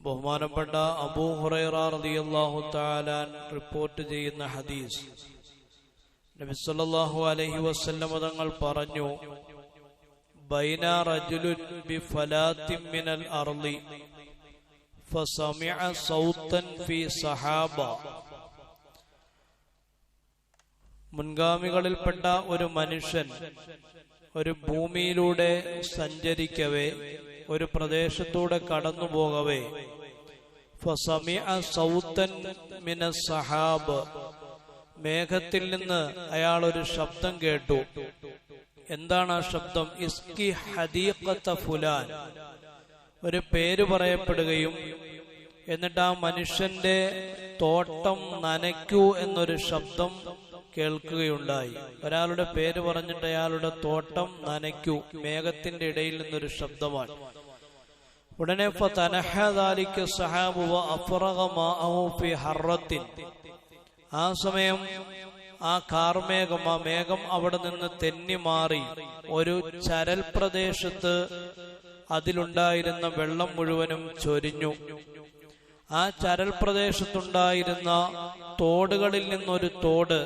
ബഹുമാനപ്പെട്ട അബൂ ഹുറൈറ റളിയല്ലാഹു തആല റിപ്പോർട്ട് ചെയ്യുന്ന ഹദീസ്, നബി സല്ലല്ലാഹു അലൈഹി വസല്ലം തങ്ങൾ പറഞ്ഞു, ബൈന റജുലുൻ ബിഫലാത്തിൻ മിനൽ അർളി ഫസമിഅ സൗതൻ ഫീ സഹാബ. മുൻഗാമികളിൽപ്പെട്ട ഒരു മനുഷ്യൻ ഒരു ഭൂമിയിലൂടെ സഞ്ചരിക്കവേ, ഒരു പ്രദേശത്തൂടെ കടന്നു പോകവേ, ഫസമിഅ സൗതൻ മിനസ് സഹാബ്, മേഘത്തിൽ നിന്ന് അയാൾ ഒരു ശബ്ദം കേട്ടു. എന്താണ് ആ ശബ്ദം? ഇസ്കി ഹദീഖത ഫുലാൻ, ഒരു പേര് പറയപ്പെടുകയും എന്നിട്ട് ആ മനുഷ്യന്റെ തോട്ടം നനയ്ക്കൂ എന്നൊരു ശബ്ദം കേൾക്കുകയുണ്ടായി. ഒരാളുടെ പേര് പറഞ്ഞിട്ട് അയാളുടെ തോട്ടം നനയ്ക്കൂ, മേഘത്തിന്റെ ഇടയിൽ നിന്നൊരു ശബ്ദമാണ്. ഉടനെ ആ സമയം ആ കാർമേഘം, ആ മേഘം അവിടെ നിന്ന് തെന്നി മാറി ഒരു ചരൽ പ്രദേശത്ത് അതിലുണ്ടായിരുന്ന വെള്ളം മുഴുവനും ചൊരിഞ്ഞു. ആ ചരൽ പ്രദേശത്തുണ്ടായിരുന്ന തോടുകളിൽ നിന്നൊരു തോട്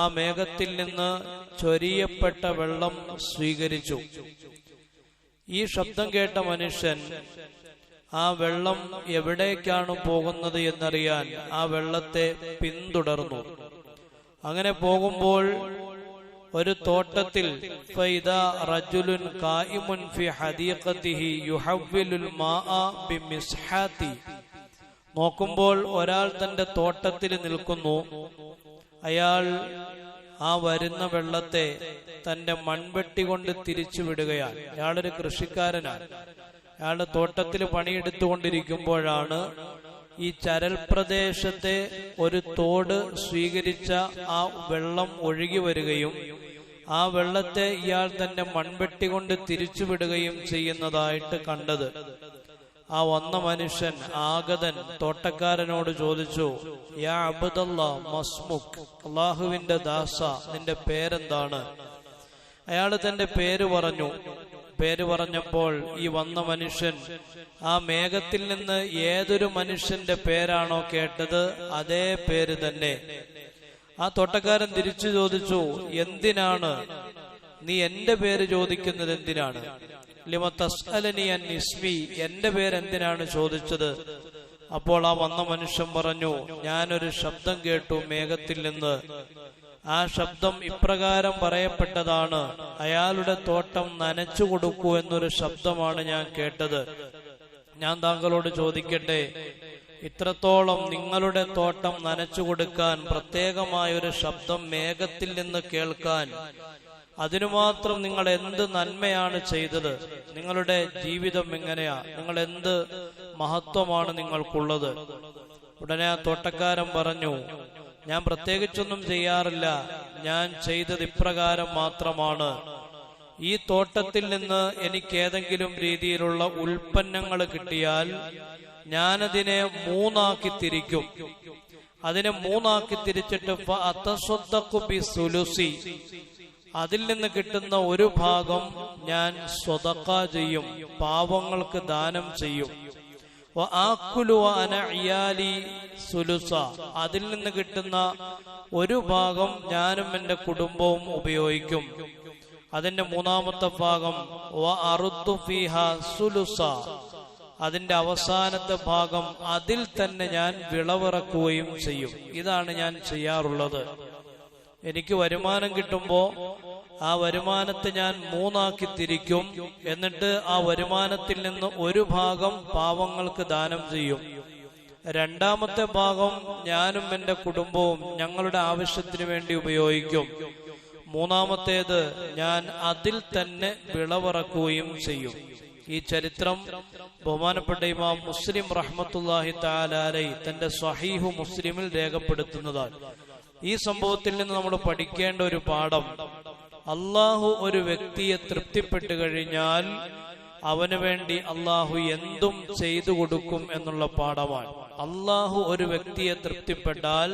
ആ മേഘത്തിൽ നിന്ന് ചൊരിയപ്പെട്ട വെള്ളം സ്വീകരിച്ചു. ഈ ശബ്ദം കേട്ട മനുഷ്യൻ ആ വെള്ളം എവിടേക്കാണ് പോകുന്നത് എന്നറിയാൻ ആ വെള്ളത്തെ പിന്തുടർന്നു. അങ്ങനെ പോകുമ്പോൾ ഒരു തോട്ടത്തിൽ ഫൈദാ റജുലുൻ ഖായിമുൻ ഫി ഹദീഖതിഹി യുഹവ്വിലുൽ മാഅ ബിമിസ്ഹാതി. നോക്കുമ്പോൾ ഒരാൾ തന്റെ തോട്ടത്തിൽ നിൽക്കുന്നു. അയാൾ ആ വരുന്ന വെള്ളത്തെ തന്റെ മൺവെട്ടി കൊണ്ട് തിരിച്ചു വിടുകയാണ്. അയാളൊരു കൃഷിക്കാരനാണ്. അയാളുടെ തോട്ടത്തിൽ പണിയെടുത്തുകൊണ്ടിരിക്കുമ്പോഴാണ് ഈ ചരൽ പ്രദേശത്തെ ഒരു തോട് സ്വീകരിച്ച ആ വെള്ളം ഒഴുകി വരികയും ആ വെള്ളത്തെ ഇയാൾ തന്റെ മൺവെട്ടി കൊണ്ട് തിരിച്ചു വിടുകയും ചെയ്യുന്നതായിട്ട് കണ്ടത്. ആ വന്ന മനുഷ്യൻ, ആഗതൻ, തോട്ടക്കാരനോട് ചോദിച്ചു, യാ അബ്ദല്ലാഹ് മസ്മുക്, അള്ളാഹുവിന്റെ ദാസ, നിന്റെ പേരെന്താണ്? അയാൾ തന്റെ പേര് പറഞ്ഞു. പേര് പറഞ്ഞപ്പോൾ ഈ വന്ന മനുഷ്യൻ ആ മേഘത്തിൽ നിന്ന് ഏതൊരു മനുഷ്യന്റെ പേരാണോ കേട്ടത് അതേ പേര് തന്നെ. ആ തോട്ടക്കാരൻ തിരിച്ചു ചോദിച്ചു, എന്തിനാണ് നീ എന്റെ പേര് ചോദിക്കുന്നത്? എന്തിനാണ്? ലിമ തസ്അലനി അൻ ഇസ്മി, എന്റെ പേരെന്തിനാണ് ചോദിച്ചത്? അപ്പോൾ ആ വന്ന മനുഷ്യൻ പറഞ്ഞു, ഞാനൊരു ശബ്ദം കേട്ടു മേഘത്തിൽ നിന്ന്. ആ ശബ്ദം ഇപ്രകാരം പറയപ്പെട്ടതാണ്, അയാളുടെ തോട്ടം നനച്ചു കൊടുക്കൂ എന്നൊരു ശബ്ദമാണ് ഞാൻ കേട്ടത്. ഞാൻ താങ്കളോട് ചോദിക്കട്ടെ, ഇത്രത്തോളം നിങ്ങളുടെ തോട്ടം നനച്ചു കൊടുക്കാൻ പ്രത്യേകമായൊരു ശബ്ദം മേഘത്തിൽ നിന്ന് കേൾക്കാൻ അതിനു മാത്രം നിങ്ങൾ എന്ത് നന്മയാണ് ചെയ്തത്? നിങ്ങളുടെ ജീവിതം എങ്ങനെയാ? നിങ്ങൾ എന്ത് മഹത്വമാണ് നിങ്ങൾക്കുള്ളത്? ഉടനെ ആ തോട്ടക്കാരൻ പറഞ്ഞു, ഞാൻ പ്രത്യേകിച്ചൊന്നും ചെയ്യാറില്ല, ഞാൻ ചെയ്തത് ഇപ്രകാരം മാത്രമാണ്. ഈ തോട്ടത്തിൽ നിന്ന് എനിക്ക് ഏതെങ്കിലും രീതിയിലുള്ള ഉൽപ്പന്നങ്ങൾ കിട്ടിയാൽ ഞാനതിനെ മൂന്നാക്കി തിരിക്കും. അതിനെ മൂന്നാക്കി തിരിച്ചിട്ട് അതിൽ നിന്ന് കിട്ടുന്ന ഒരു ഭാഗം ഞാൻ സ്വതക്ക ചെയ്യും, പാവങ്ങൾക്ക് ദാനം ചെയ്യും. അതിൽ നിന്ന് കിട്ടുന്ന ഒരു ഭാഗം ഞാനും എന്റെ കുടുംബവും ഉപയോഗിക്കും. അതിന്റെ മൂന്നാമത്തെ ഭാഗം അതിന്റെ അവസാനത്തെ ഭാഗം അതിൽ തന്നെ ഞാൻ വിളവിറക്കുകയും ചെയ്യും. ഇതാണ് ഞാൻ ചെയ്യാറുള്ളത്. എനിക്ക് വരുമാനം കിട്ടുമ്പോ ആ വരുമാനത്തെ ഞാൻ മൂന്നാക്കി തിരിക്കും. എന്നിട്ട് ആ വരുമാനത്തിൽ നിന്ന് ഒരു ഭാഗം പാവങ്ങൾക്ക് ദാനം ചെയ്യും. രണ്ടാമത്തെ ഭാഗം ഞാനും എന്റെ കുടുംബവും ഞങ്ങളുടെ ആവശ്യത്തിന് വേണ്ടി ഉപയോഗിക്കും. മൂന്നാമത്തേത് ഞാൻ അതിൽ തന്നെ വിളവിറക്കുകയും ചെയ്യും. ഈ ചരിത്രം ബഹുമാനപ്പെട്ട ഇമാം മുസ്ലിം റഹ്മത്തുള്ളാഹി തആല അലൈഹി തന്റെ സ്വഹീഹു മുസ്ലിമിൽ രേഖപ്പെടുത്തുന്നതാണ്. ഈ സംഭവത്തിൽ നിന്ന് നമ്മൾ പഠിക്കേണ്ട ഒരു പാഠം, അള്ളാഹു ഒരു വ്യക്തിയെ തൃപ്തിപ്പെട്ടു കഴിഞ്ഞാൽ അവന് വേണ്ടി അള്ളാഹു എന്തും ചെയ്തു കൊടുക്കും എന്നുള്ള പാഠമാണ്. അള്ളാഹു ഒരു വ്യക്തിയെ തൃപ്തിപ്പെട്ടാൽ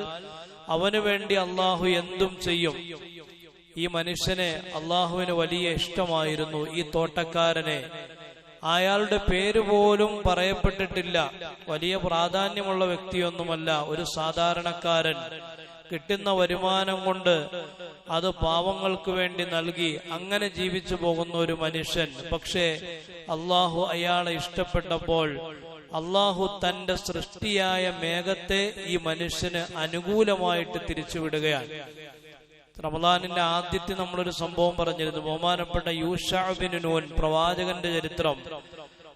അവന് വേണ്ടി അള്ളാഹു എന്തും ചെയ്യും. ഈ മനുഷ്യനെ അള്ളാഹുവിന് വലിയ ഇഷ്ടമായിരുന്നു. ഈ തോട്ടക്കാരനെ അയാളുടെ പേര് പോലും പറയപ്പെട്ടിട്ടില്ല. വലിയ പ്രാധാന്യമുള്ള വ്യക്തിയൊന്നുമല്ല, ഒരു സാധാരണക്കാരൻ. കിട്ടുന്ന വരുമാനം കൊണ്ട് അത് പാവങ്ങൾക്ക് വേണ്ടി നൽകി അങ്ങനെ ജീവിച്ചു പോകുന്ന ഒരു മനുഷ്യൻ. പക്ഷേ അള്ളാഹു അയാളെ ഇഷ്ടപ്പെട്ടപ്പോൾ അള്ളാഹു തന്റെ സൃഷ്ടിയായ മേഘത്തെ ഈ മനുഷ്യന് അനുകൂലമായിട്ട് തിരിച്ചുവിടുകയാണ്. റമദാനിന്റെ ആദ്യത്തെ നമ്മളൊരു സംഭവം പറഞ്ഞിരുന്നു. ബഹുമാനപ്പെട്ട യൂശഅ ബിൻ നൂൻ പ്രവാചകന്റെ ചരിത്രം.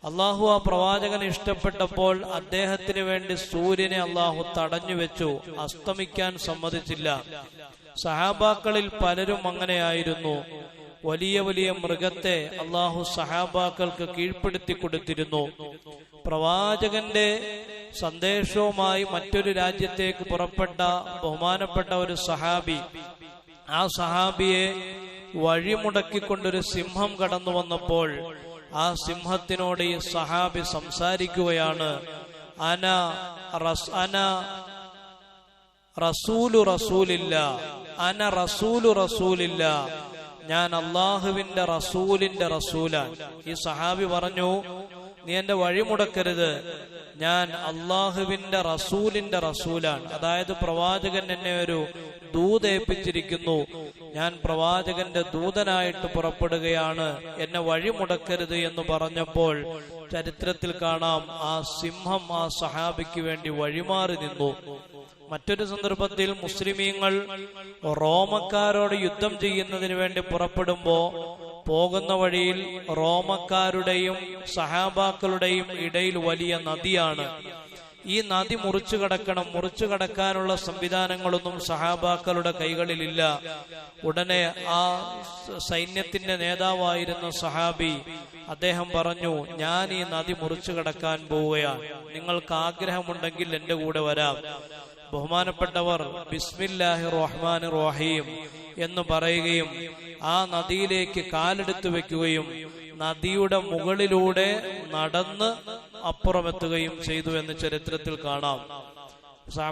അള്ളാഹു ആ പ്രവാചകനെ ഇഷ്ടപ്പെട്ടപ്പോൾ അദ്ദേഹത്തിന് വേണ്ടി സൂര്യനെ അള്ളാഹു തടഞ്ഞു വെച്ചു, അസ്തമിക്കാൻ സമ്മതിച്ചില്ല. സഹാബാക്കളിൽ പലരും അങ്ങനെയായിരുന്നു. വലിയ വലിയ മൃഗത്തെ അള്ളാഹു സഹാബാക്കൾക്ക് കീഴ്പ്പെടുത്തി കൊടുത്തിരുന്നു. പ്രവാചകന്റെ സന്ദേശവുമായി മറ്റൊരു രാജ്യത്തേക്ക് പുറപ്പെട്ട ബഹുമാനപ്പെട്ട ഒരു സഹാബി, ആ സഹാബിയെ വഴിമുടക്കിക്കൊണ്ടൊരു സിംഹം കടന്നു വന്നപ്പോൾ ആ സിംഹത്തിനോട് ഈ സഹാബി സംസാരിക്കുകയാണ്, അന റസൂലു റസൂലില്ല, അന റസൂലു റസൂലില്ല, ഞാൻ അള്ളാഹുവിന്റെ റസൂലിന്റെ റസൂലാണ്. ഈ സഹാബി പറഞ്ഞു, നീ എന്റെ വഴിമുടക്കരുത്, ഞാൻ അള്ളാഹുവിന്റെ റസൂലിന്റെ റസൂലാണ്. അതായത് പ്രവാചകൻ എന്നെ ഒരു ദൂതേൽപ്പിച്ചിരിക്കുന്നു, ഞാൻ പ്രവാചകന്റെ ദൂതനായിട്ട് പുറപ്പെടുകയാണ്, എന്നെ വഴിമുടക്കരുത് എന്ന് പറഞ്ഞപ്പോൾ ചരിത്രത്തിൽ കാണാം, ആ സിംഹം ആ സഹാബിക്ക് വേണ്ടി വഴിമാറി നിന്നു. മറ്റൊരു സന്ദർഭത്തിൽ മുസ്ലിമീങ്ങൾ റോമക്കാരോട് യുദ്ധം ചെയ്യുന്നതിന് വേണ്ടി പുറപ്പെടുമ്പോ പോകുന്ന വഴിയിൽ റോമക്കാരുടെയും സഹാബാക്കളുടെയും ഇടയിൽ വലിയ നദിയാണ്. ഈ നദി മുറിച്ചു കടക്കാനുള്ള സംവിധാനങ്ങളൊന്നും സഹാബാക്കളുടെ കൈകളിലില്ല. ഉടനെ ആ സൈന്യത്തിന്റെ നേതാവായിരുന്ന സഹാബി അദ്ദേഹം പറഞ്ഞു, ഞാൻ ഈ നദി മുറിച്ചു കടക്കാൻ പോവുകയാണ്, നിങ്ങൾക്ക് ആഗ്രഹമുണ്ടെങ്കിൽ എന്റെ കൂടെ വരാം. ബഹുമാനപ്പെട്ടവർ ബിസ്മില്ലാഹിർ റഹ്മാനിർ റഹീം എന്ന് പറയുകയും ആ നദിയിലേക്ക് കാലെടുത്തു വെക്കുകയും നദിയുടെ മുകളിലൂടെ നടന്ന് അപ്പുറമെത്തുകയും ചെയ്തു എന്ന് ചരിത്രത്തിൽ കാണാം.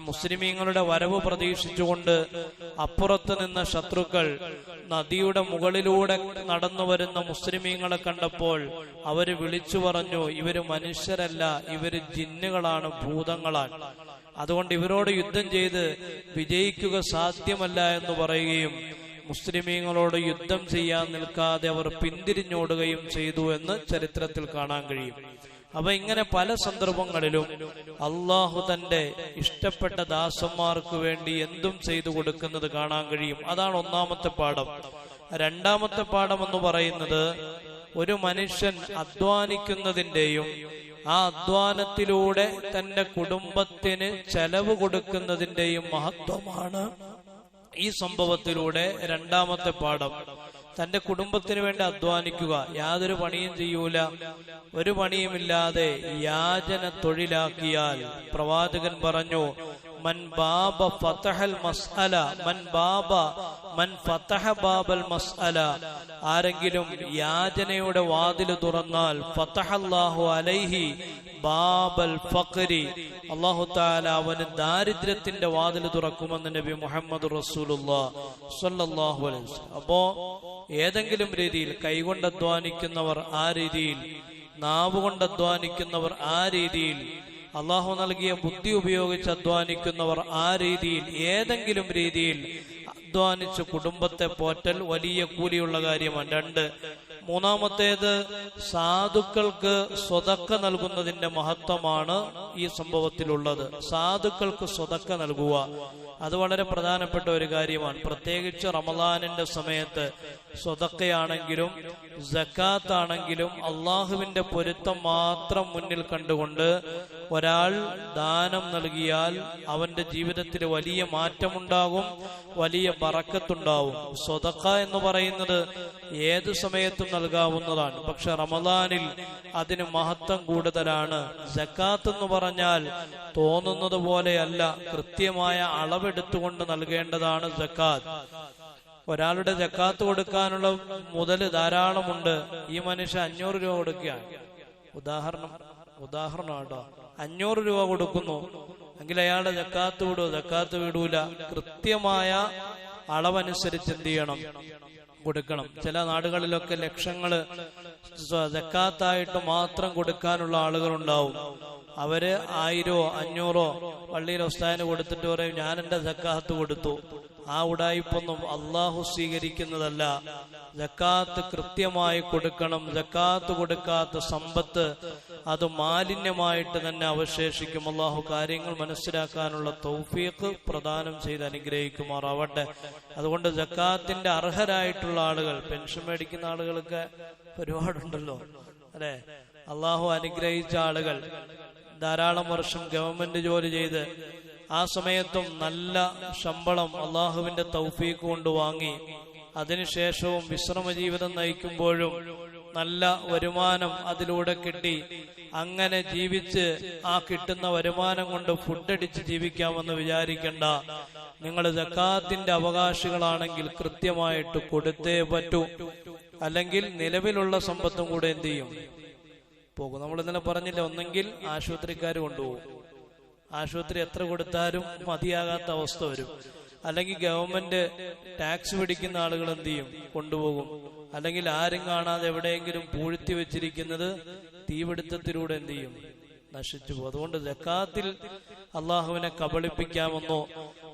മുസ്ലിമീങ്ങളുടെ വരവ് പ്രതീക്ഷിച്ചുകൊണ്ട് അപ്പുറത്ത് നിന്ന ശത്രുക്കൾ നദിയുടെ മുകളിലൂടെ നടന്നു വരുന്ന മുസ്ലിമീങ്ങളെ കണ്ടപ്പോൾ അവര് വിളിച്ചു പറഞ്ഞു, ഇവര് മനുഷ്യരല്ല, ഇവര് ജിന്നുകളാണ്, ഭൂതങ്ങളാണ്, അതുകൊണ്ട് ഇവരോട് യുദ്ധം ചെയ്ത് വിജയിക്കുക സാധ്യമല്ല എന്ന് പറയുകയും മുസ്ലിമീങ്ങളോട് യുദ്ധം ചെയ്യാൻ നിൽക്കാതെ അവർ പിന്തിരിഞ്ഞോടുകയും ചെയ്തു എന്ന് ചരിത്രത്തിൽ കാണാൻ കഴിയും. അപ്പൊ ഇങ്ങനെ പല സന്ദർഭങ്ങളിലും അള്ളാഹു തന്റെ ഇഷ്ടപ്പെട്ട ദാസന്മാർക്ക് വേണ്ടി എന്തും ചെയ്തു കൊടുക്കുന്നത് കാണാൻ കഴിയും. അതാണ് ഒന്നാമത്തെ പാഠം. രണ്ടാമത്തെ പാഠം എന്ന് പറയുന്നത്, ഒരു മനുഷ്യൻ അധ്വാനിക്കുന്നതിന്റെയും ആ അധ്വാനത്തിലൂടെ തന്റെ കുടുംബത്തിന് ചെലവ് കൊടുക്കുന്നതിന്റെയും മഹത്വമാണ് ഈ സംഭവത്തിലൂടെ രണ്ടാമത്തെ പാഠം. തന്റെ കുടുംബത്തിന് വേണ്ടി അധ്വാനിക്കുക, യാതൊരു പണിയും ചെയ്യൂല, ഒരു പണിയുമില്ലാതെ യാചന തൊഴിലാക്കിയാൽ പ്രവാചകൻ പറഞ്ഞു, മൻ ബാബ ഫതഹൽ മസ്അല, മൻ ഫതഹ ബാബൽ മസ്അല, ആരെങ്കിലും യാചനയുടെ വാതിൽ തുറന്നാൽ ഫതഹല്ലാഹു അലൈഹി ബാബൽ ഫഖരി, അല്ലാഹു തആല അവന് ദാരിദ്ര്യത്തിന്റെ വാതിൽ തുറക്കുമെന്ന് നബി മുഹമ്മദ് റസൂലുള്ളാഹി സ്വല്ലല്ലാഹു അലൈഹി വസല്ലം. അപ്പോ ഏതെങ്കിലും രീതിയിൽ കൈകൊണ്ട് അധ്വാനിക്കുന്നവർ ആ രീതിയിൽ, നാവുകൊണ്ട് അധ്വാനിക്കുന്നവർ ആ രീതിയിൽ, അള്ളാഹു നൽകിയ ബുദ്ധി ഉപയോഗിച്ച് അധ്വാനിക്കുന്നവർ ആ രീതിയിൽ, ഏതെങ്കിലും രീതിയിൽ അധ്വാനിച്ച് കുടുംബത്തെ പോറ്റൽ വലിയ കൂലിയുള്ള കാര്യമാണ്. രണ്ട്, മൂന്നാമത്തേത് സാധുക്കൾക്ക് സ്വതക്ക നൽകുന്നതിന്റെ മഹത്വമാണ് ഈ സംഭവത്തിലുള്ളത്. സാധുക്കൾക്ക് സ്വതക്ക നൽകുക അത് വളരെ പ്രധാനപ്പെട്ട ഒരു കാര്യമാണ്. പ്രത്യേകിച്ച് റമദാനിന്റെ സമയത്ത് സ്വതക്കയാണെങ്കിലും സക്കാത്താണെങ്കിലും അള്ളാഹുവിന്റെ പൊരുത്തം മാത്രം മുന്നിൽ കണ്ടുകൊണ്ട് ഒരാൾ ദാനം നൽകിയാൽ അവന്റെ ജീവിതത്തിൽ വലിയ മാറ്റമുണ്ടാകും, വലിയ ബറക്കത്തുണ്ടാവും. സ്വതക്ക എന്ന് പറയുന്നത് ഏതു സമയത്തും നൽകാവുന്നതാണ്, പക്ഷെ റമദാനിൽ അതിന് മഹത്വം കൂടുതലാണ്. സക്കാത്ത് എന്ന് പറഞ്ഞാൽ തോന്നുന്നത് പോലെയല്ല, കൃത്യമായ അളവെടുത്തുകൊണ്ട് നൽകേണ്ടതാണ് സക്കാത്ത്. ഒരാളുടെ സക്കാത്ത് കൊടുക്കാനുള്ള മുതൽ ധാരാളമുണ്ട്. ഈ മനുഷ്യൻ 500 രൂപ കൊടുക്കുകയാണ്, ഉദാഹരണം കേട്ടോ, 500 രൂപ കൊടുക്കുന്നു എങ്കിൽ അയാളുടെ സക്കാത്ത് വിടൂല. കൃത്യമായ അളവനുസരിച്ച് എന്ത് ചെയ്യണം? കൊടുക്കണം. ചില നാടുകളിലൊക്കെ ലക്ഷങ്ങള് സക്കാത്തായിട്ട് മാത്രം കൊടുക്കാനുള്ള ആളുകളുണ്ടാവും. അവര് 1000 500 പള്ളിയിൽ ഉസ്താദിന് കൊടുത്തിട്ട് പറയും ഞാൻ എന്റെ സക്കാത്ത് കൊടുത്തു. ആ ഉടായിപ്പൊന്നും അള്ളാഹു സ്വീകരിക്കുന്നതല്ല. സക്കാത്ത് കൃത്യമായി കൊടുക്കണം. സക്കാത്ത് കൊടുക്കാത്ത സമ്പത്ത് അത് മാലിന്യമായിട്ട് തന്നെ അവശേഷിക്കും. അള്ളാഹു കാര്യങ്ങൾ മനസ്സിലാക്കാനുള്ള തൗഫീഖ് പ്രദാനം ചെയ്ത് അനുഗ്രഹിക്കുമാറാവട്ടെ. അതുകൊണ്ട് സക്കാത്തിന്റെ അർഹരായിട്ടുള്ള ആളുകൾ, പെൻഷൻ മേടിക്കുന്ന ആളുകളൊക്കെ ഒരുപാടുണ്ടല്ലോ അല്ലെ. അള്ളാഹു അനുഗ്രഹിച്ച ആളുകൾ ധാരാളം വർഷം ഗവൺമെന്റ് ജോലി ചെയ്ത് ആ സമയത്തും നല്ല ശമ്പളം അള്ളാഹുവിന്റെ തൗഫീഖ് കൊണ്ട് വാങ്ങി, അതിനുശേഷവും വിശ്രമ ജീവിതം നയിക്കുമ്പോഴും നല്ല വരുമാനം അതിലൂടെ കിട്ടി. അങ്ങനെ ജീവിച്ച് ആ കിട്ടുന്ന വരുമാനം കൊണ്ട് ഫുഡടിച്ച് ജീവിക്കാമെന്ന് വിചാരിക്കണ്ട. നിങ്ങൾ സക്കാത്തിന്റെ അവകാശികളാണെങ്കിൽ കൃത്യമായിട്ട് കൊടുത്തേ പറ്റൂ. അല്ലെങ്കിൽ നിലവിലുള്ള സമ്പത്തും കൂടെ എന്ത് ചെയ്യും? പോകും. നമ്മൾ ഇന്നലെ പറഞ്ഞില്ല, ഒന്നെങ്കിൽ ആശുപത്രിക്കാർ കൊണ്ടുപോകും, ആശുപത്രി എത്ര കൊടുത്താലും മതിയാകാത്ത അവസ്ഥ വരും. അല്ലെങ്കിൽ ഗവൺമെന്റ് ടാക്സ് പിടിക്കുന്ന ആളുകൾ എന്ത് ചെയ്യും? കൊണ്ടുപോകും. അല്ലെങ്കിൽ ആരും കാണാതെ എവിടെയെങ്കിലും പൂഴ്ത്തി വെച്ചിരിക്കുന്നത് തീപിടുത്തത്തിലൂടെ എന്ത് ചെയ്യും? നശിച്ചു പോകും. അതുകൊണ്ട് സക്കാത്തിൽ അള്ളാഹുവിനെ കബളിപ്പിക്കാമെന്നോ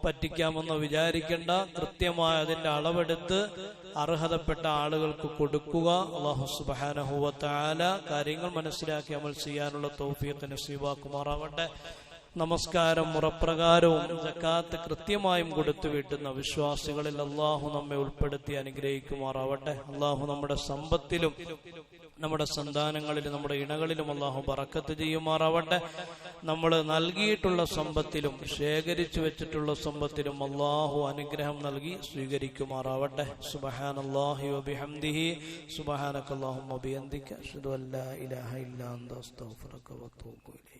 പറ്റിക്കാമെന്നോ വിചാരിക്കേണ്ട. കൃത്യമായ അതിന്റെ അളവെടുത്ത് അർഹതപ്പെട്ട ആളുകൾക്ക് കൊടുക്കുക. അള്ളാഹു സുബ്ഹാനഹു വ തആല കാര്യങ്ങൾ മനസ്സിലാക്കി അമൽ ചെയ്യാനുള്ള തൗഫീഖ് നസീബാക്കുമാറാവട്ടെ. നമസ്കാരം മുറപ്രകാരവും സക്കാത്ത് കൃത്യമായും കൊടുത്തു വീട്ടുന്ന വിശ്വാസികളിൽ അള്ളാഹു നമ്മെ ഉൾപ്പെടുത്തി അനുഗ്രഹിക്കുമാറാവട്ടെ. അള്ളാഹു നമ്മുടെ സമ്പത്തിലും നമ്മുടെ സന്താനങ്ങളിലും നമ്മുടെ ഇണകളിലും അള്ളാഹു ബറക്കത്ത് ചെയ്യുമാറാവട്ടെ. നമ്മൾ നൽകിയിട്ടുള്ള സമ്പത്തിലും ശേഖരിച്ചു വെച്ചിട്ടുള്ള സമ്പത്തിലും അള്ളാഹു അനുഗ്രഹം നൽകി സ്വീകരിക്കുമാറാവട്ടെ. സുബ്ഹാനല്ലാഹി വബിഹംദിഹി സുബ്ഹാനകല്ലാഹുമ്മ വബിഹംദിക അശ്ഹദു അല്ലാ ഇലാഹ ഇല്ലാ അൻത അസ്തഗ്ഫിറുക വഅതൂബു ഇലൈക്.